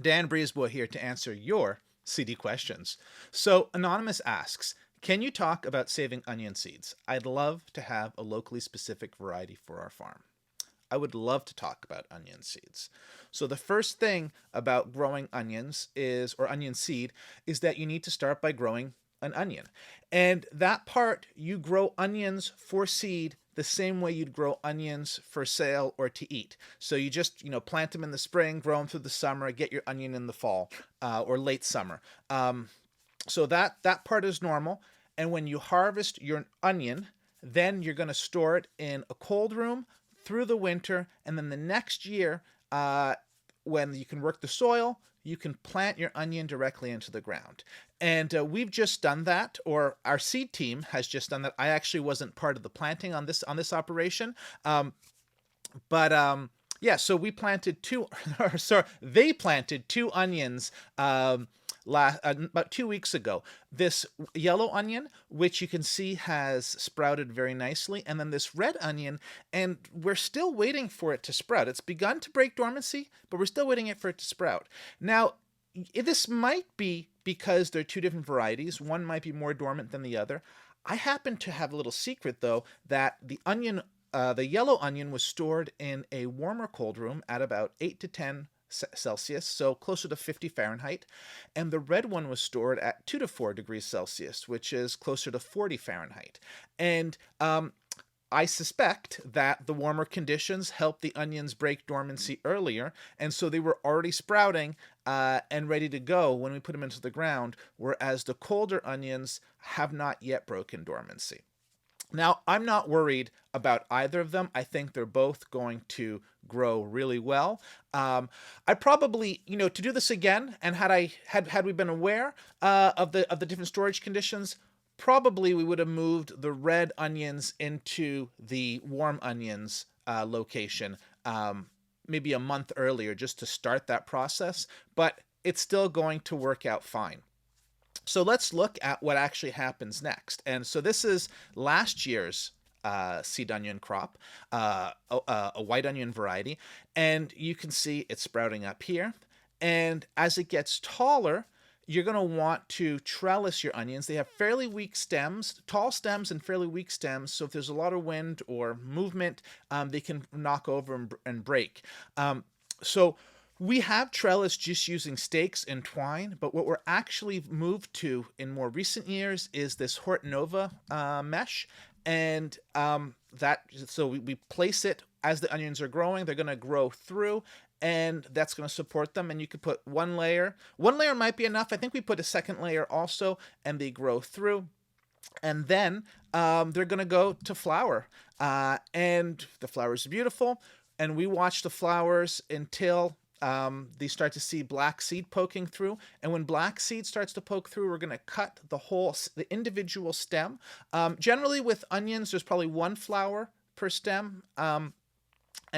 Dan Breezeboy here to answer your seedy questions. So, Anonymous asks, can you talk about saving onion seeds? I'd love to have a locally specific variety for our farm. I would love to talk about onion seeds. So the first thing about growing onions is, or onion seed, is that you need to start by growing an onion. And that part, you grow onions for seed the same way you'd grow onions for sale or to eat. So you just, plant them in the spring, grow them through the summer, get your onion in the fall or late summer. So that part is normal. And when you harvest your onion, then you're going to store it in a cold room through the winter, and then the next year, when you can work the soil, you can plant your onion directly into the ground. And we've just done that, or our seed team has just done that. I actually wasn't part of the planting on this operation, but yeah. So we planted two, or sorry, they planted two onions. About 2 weeks ago, this yellow onion, which you can see has sprouted very nicely, and then this red onion, and we're still waiting for it to sprout. It's begun to break dormancy, but we're still waiting for it to sprout. Now, this might be because they're two different varieties. One might be more dormant than the other. I happen to have a little secret, though, that the yellow onion was stored in a warmer cold room at about 8 to 10 Celsius, so closer to 50 Fahrenheit, and the red one was stored at 2 to 4 degrees Celsius, which is closer to 40 Fahrenheit. And I suspect that the warmer conditions helped the onions break dormancy earlier, and so they were already sprouting and ready to go when we put them into the ground, whereas the colder onions have not yet broken dormancy. Now, I'm not worried about either of them. I think they're both going to grow really well. I probably, to do this again, and had we been aware of the different storage conditions, probably we would have moved the red onions into the warm onions location maybe a month earlier, just to start that process. But it's still going to work out fine. So let's look at what actually happens next. And so this is last year's seed onion crop, a white onion variety. And you can see it's sprouting up here. And as it gets taller, you're going to want to trellis your onions. They have fairly weak stems, tall stems and fairly weak stems. So if there's a lot of wind or movement, they can knock over and break. So we have trellis just using stakes and twine, but what we're actually moved to in more recent years is this Hortonova mesh, and so we place it as the onions are growing. They're going to grow through, and that's going to support them. And you could put one layer. One layer might be enough. I think we put a second layer also, and they grow through. And then they're going to go to flower, and the flowers are beautiful. And we watch the flowers until they start to see black seed poking through, and when black seed starts to poke through, we're going to cut the individual stem. Generally with onions, there's probably one flower per stem, and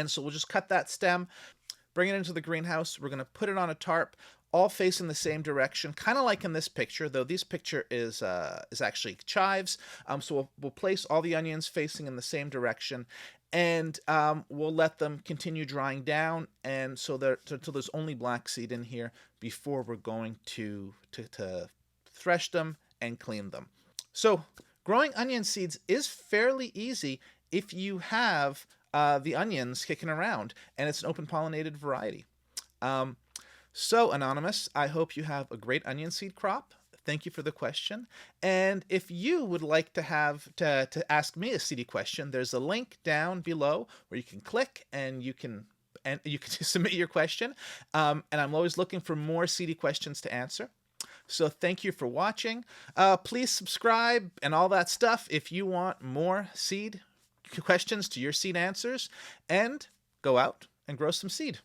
so we'll just cut that stem, bring it into the greenhouse. We're going to put it on a tarp, all facing the same direction, kind of like in this picture, though this picture is actually chives. So we'll place all the onions facing in the same direction, and we'll let them continue drying down, and so until there's only black seed in here before we're going to thresh them and clean them. So growing onion seeds is fairly easy if you have the onions kicking around, and it's an open pollinated variety. So Anonymous, I hope you have a great onion seed crop. Thank you for the question. And if you would like to ask me a seedy question, there's a link down below where you can click and you can submit your question. And I'm always looking for more seedy questions to answer. So thank you for watching. Please subscribe and all that stuff if you want more seed questions to your seed answers, and go out and grow some seed.